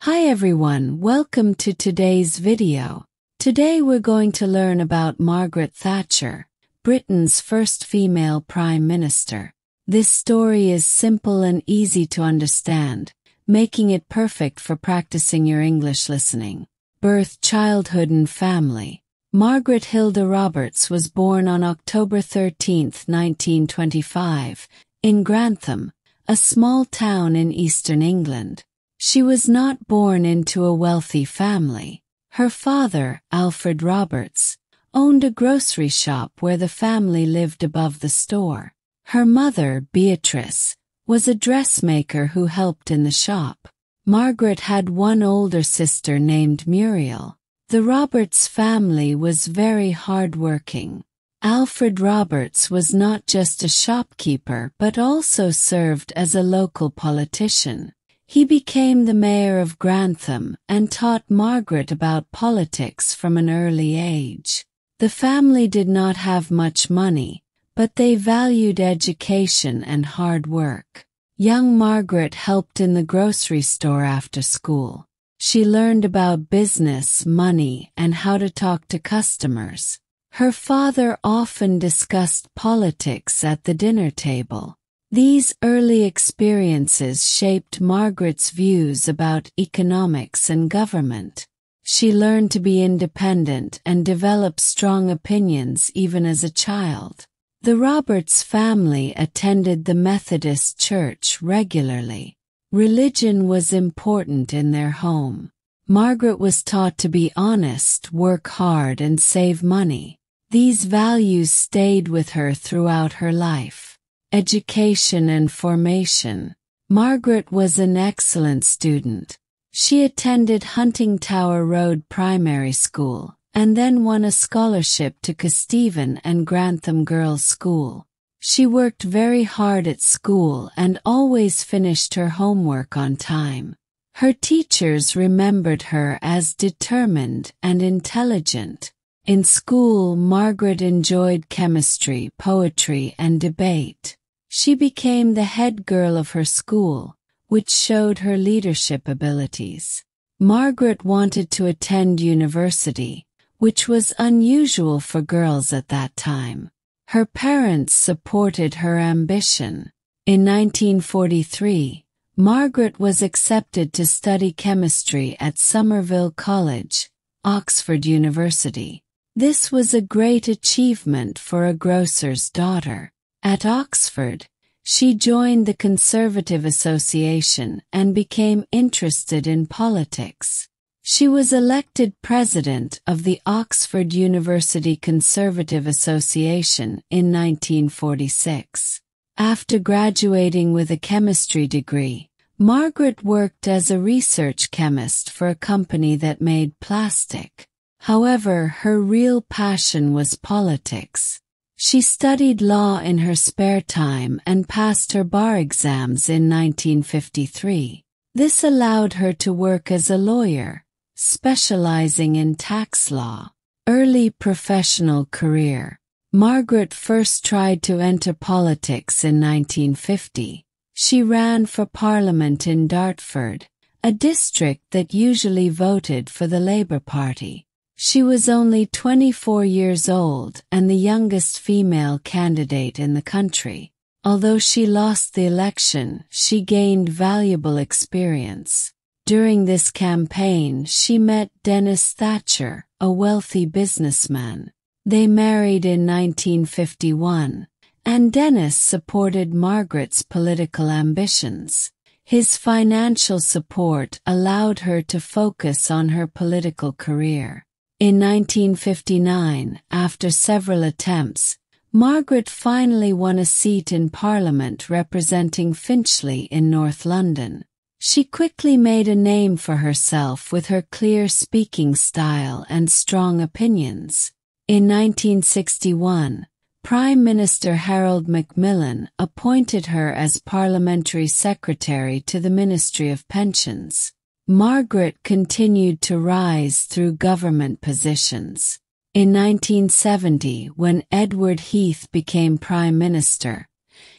Hi everyone, welcome to today's video. Today we're going to learn about Margaret Thatcher, Britain's first female Prime Minister. This story is simple and easy to understand, making it perfect for practicing your English listening. Birth, childhood and family. Margaret Hilda Roberts was born on October 13, 1925, in Grantham, a small town in eastern England. She was not born into a wealthy family. Her father, Alfred Roberts, owned a grocery shop where the family lived above the store. Her mother, Beatrice, was a dressmaker who helped in the shop. Margaret had one older sister named Muriel. The Roberts family was very hard-working. Alfred Roberts was not just a shopkeeper but also served as a local politician. He became the mayor of Grantham and taught Margaret about politics from an early age. The family did not have much money, but they valued education and hard work. Young Margaret helped in the grocery store after school. She learned about business, money, and how to talk to customers. Her father often discussed politics at the dinner table. These early experiences shaped Margaret's views about economics and government. She learned to be independent and develop strong opinions even as a child. The Roberts family attended the Methodist Church regularly. Religion was important in their home. Margaret was taught to be honest, work hard, and save money. These values stayed with her throughout her life. Education and formation. Margaret was an excellent student. She attended Huntingtower Road Primary School, and then won a scholarship to Kesteven and Grantham Girls' School. She worked very hard at school and always finished her homework on time. Her teachers remembered her as determined and intelligent. In school, Margaret enjoyed chemistry, poetry, and debate. She became the head girl of her school, which showed her leadership abilities. Margaret wanted to attend university, which was unusual for girls at that time. Her parents supported her ambition. In 1943, Margaret was accepted to study chemistry at Somerville College, Oxford University. This was a great achievement for a grocer's daughter. At Oxford, she joined the Conservative Association and became interested in politics. She was elected president of the Oxford University Conservative Association in 1946. After graduating with a chemistry degree, Margaret worked as a research chemist for a company that made plastic. However, her real passion was politics. She studied law in her spare time and passed her bar exams in 1953. This allowed her to work as a lawyer, specializing in tax law. Early professional career. Margaret first tried to enter politics in 1950. She ran for Parliament in Dartford, a district that usually voted for the Labour Party. She was only 24 years old and the youngest female candidate in the country. Although she lost the election, she gained valuable experience. During this campaign, she met Dennis Thatcher, a wealthy businessman. They married in 1951, and Dennis supported Margaret's political ambitions. His financial support allowed her to focus on her political career. In 1959, after several attempts, Margaret finally won a seat in Parliament representing Finchley in North London. She quickly made a name for herself with her clear speaking style and strong opinions. In 1961, Prime Minister Harold Macmillan appointed her as Parliamentary Secretary to the Ministry of Pensions. Margaret continued to rise through government positions. In 1970, when Edward Heath became Prime Minister,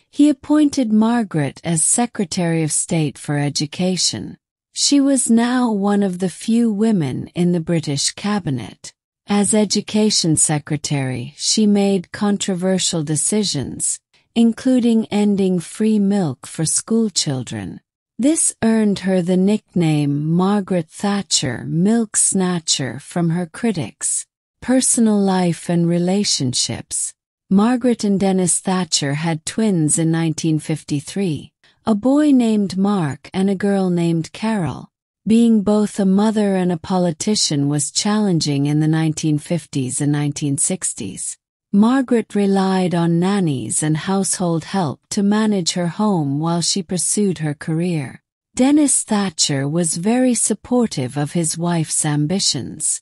he appointed Margaret as Secretary of State for Education. She was now one of the few women in the British cabinet. As Education Secretary, she made controversial decisions, including ending free milk for school children. This earned her the nickname Margaret Thatcher, Milk Snatcher, from her critics. Personal life and relationships. Margaret and Dennis Thatcher had twins in 1953, a boy named Mark and a girl named Carol. Being both a mother and a politician was challenging in the 1950s and 1960s. Margaret relied on nannies and household help to manage her home while she pursued her career. Dennis Thatcher was very supportive of his wife's ambitions.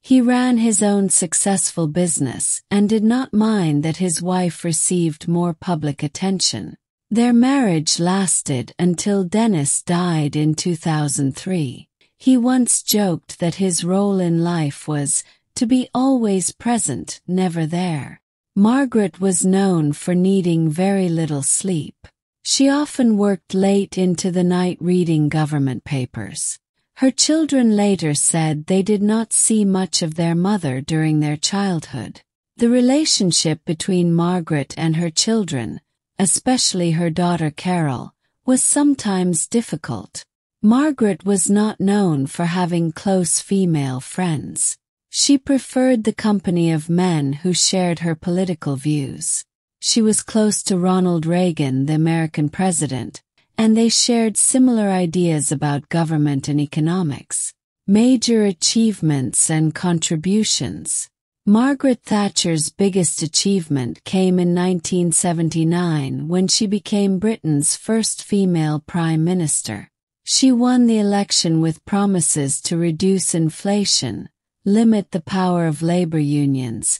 He ran his own successful business and did not mind that his wife received more public attention. Their marriage lasted until Dennis died in 2003. He once joked that his role in life was to be always present, never there. Margaret was known for needing very little sleep. She often worked late into the night reading government papers. Her children later said they did not see much of their mother during their childhood. The relationship between Margaret and her children, especially her daughter Carol, was sometimes difficult. Margaret was not known for having close female friends. She preferred the company of men who shared her political views. She was close to Ronald Reagan, the American president, and they shared similar ideas about government and economics. Major achievements and contributions. Margaret Thatcher's biggest achievement came in 1979 when she became Britain's first female Prime Minister. She won the election with promises to reduce inflation, limit the power of labor unions,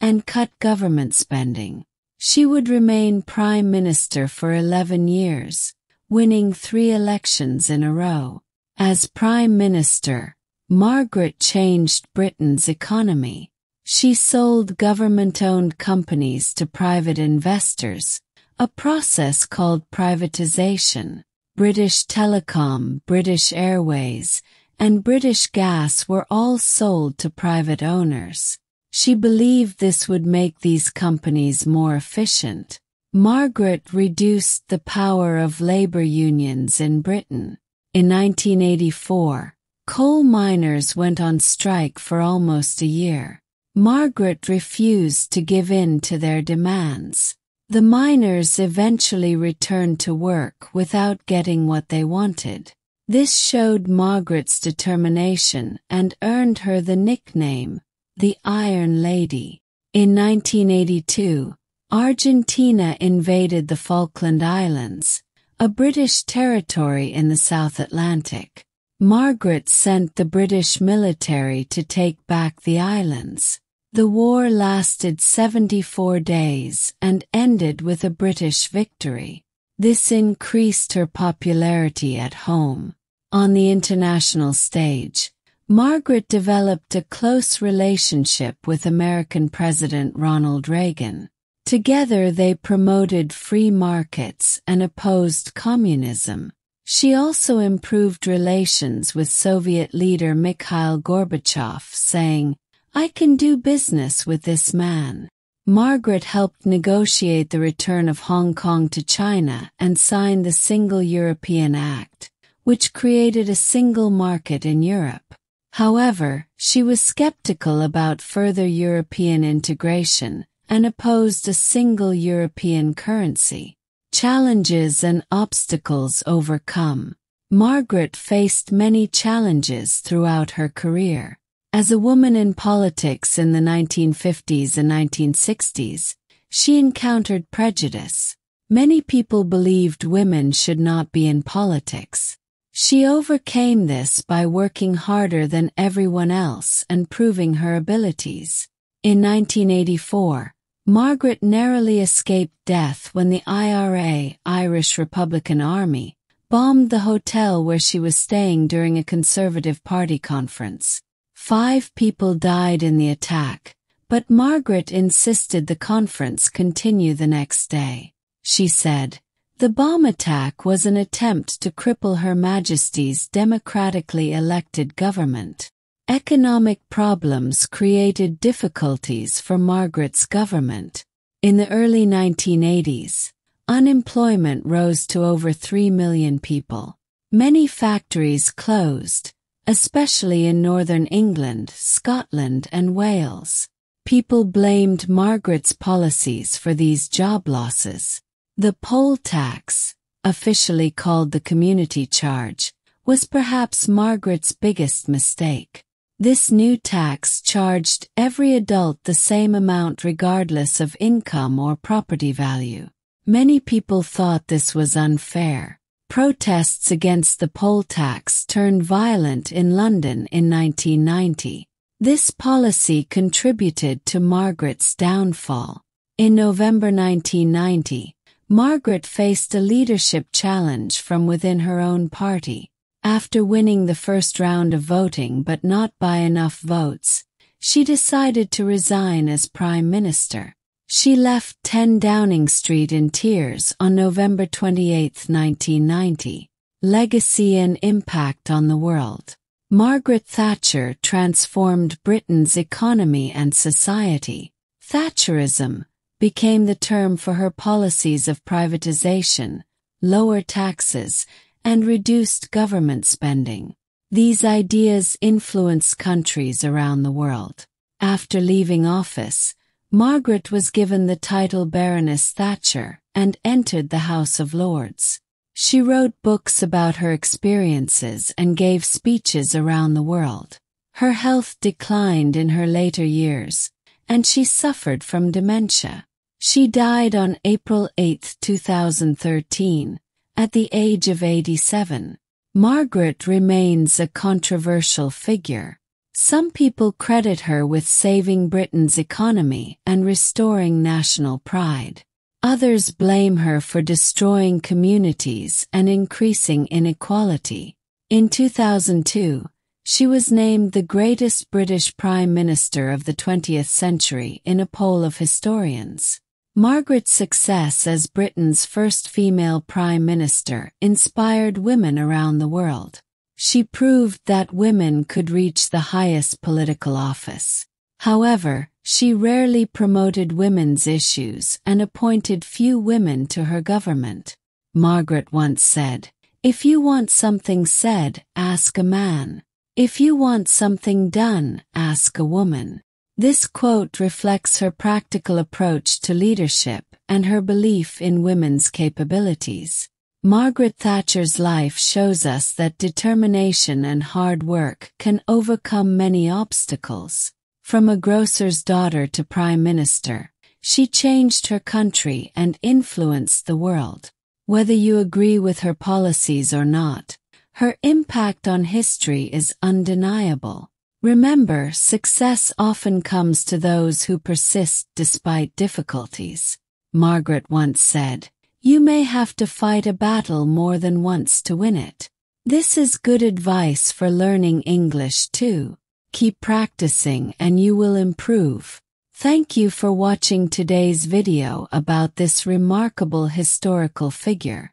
and cut government spending. She would remain Prime Minister for 11 years, winning 3 elections in a row. As Prime Minister, Margaret changed Britain's economy. She sold government-owned companies to private investors, a process called privatization. British Telecom, British Airways, and British Gas were all sold to private owners. She believed this would make these companies more efficient. Margaret reduced the power of labor unions in Britain. In 1984, coal miners went on strike for almost a year. Margaret refused to give in to their demands. The miners eventually returned to work without getting what they wanted. This showed Margaret's determination and earned her the nickname, the Iron Lady. In 1982, Argentina invaded the Falkland Islands, a British territory in the South Atlantic. Margaret sent the British military to take back the islands. The war lasted 74 days and ended with a British victory. This increased her popularity at home. On the international stage, Margaret developed a close relationship with American President Ronald Reagan. Together they promoted free markets and opposed communism. She also improved relations with Soviet leader Mikhail Gorbachev, saying, "I can do business with this man." Margaret helped negotiate the return of Hong Kong to China and signed the Single European Act, which created a single market in Europe. However, she was skeptical about further European integration and opposed a single European currency. Challenges and obstacles overcome. Margaret faced many challenges throughout her career. As a woman in politics in the 1950s and 1960s, she encountered prejudice. Many people believed women should not be in politics. She overcame this by working harder than everyone else and proving her abilities. In 1984, Margaret narrowly escaped death when the IRA, Irish Republican Army, bombed the hotel where she was staying during a Conservative Party conference. 5 people died in the attack, but Margaret insisted the conference continue the next day. She said, The bomb attack was an attempt to cripple Her Majesty's democratically elected government. Economic problems created difficulties for Margaret's government. In the early 1980s, unemployment rose to over 3 million people. Many factories closed, especially in northern England, Scotland, and Wales. People blamed Margaret's policies for these job losses. The poll tax, officially called the community charge, was perhaps Margaret's biggest mistake. This new tax charged every adult the same amount regardless of income or property value. Many people thought this was unfair. Protests against the poll tax turned violent in London in 1990. This policy contributed to Margaret's downfall. In November 1990, Margaret faced a leadership challenge from within her own party. After winning the first round of voting but not by enough votes, she decided to resign as Prime Minister. She left 10 Downing Street in tears on November 28, 1990. Legacy and impact on the world. Margaret Thatcher transformed Britain's economy and society. Thatcherism became the term for her policies of privatization, lower taxes, and reduced government spending. These ideas influenced countries around the world. After leaving office, Margaret was given the title Baroness Thatcher and entered the House of Lords. She wrote books about her experiences and gave speeches around the world. Her health declined in her later years, and she suffered from dementia. She died on April 8, 2013. At the age of 87, Margaret remains a controversial figure. Some people credit her with saving Britain's economy and restoring national pride. Others blame her for destroying communities and increasing inequality. In 2002, she was named the greatest British Prime Minister of the 20th century in a poll of historians. Margaret's success as Britain's first female Prime Minister inspired women around the world. She proved that women could reach the highest political office. However, she rarely promoted women's issues and appointed few women to her government. Margaret once said, "If you want something said, ask a man. If you want something done, ask a woman." This quote reflects her practical approach to leadership and her belief in women's capabilities. Margaret Thatcher's life shows us that determination and hard work can overcome many obstacles. From a grocer's daughter to Prime Minister, she changed her country and influenced the world. Whether you agree with her policies or not, her impact on history is undeniable. Remember, success often comes to those who persist despite difficulties. Margaret once said, "You may have to fight a battle more than once to win it." This is good advice for learning English too. Keep practicing and you will improve. Thank you for watching today's video about this remarkable historical figure.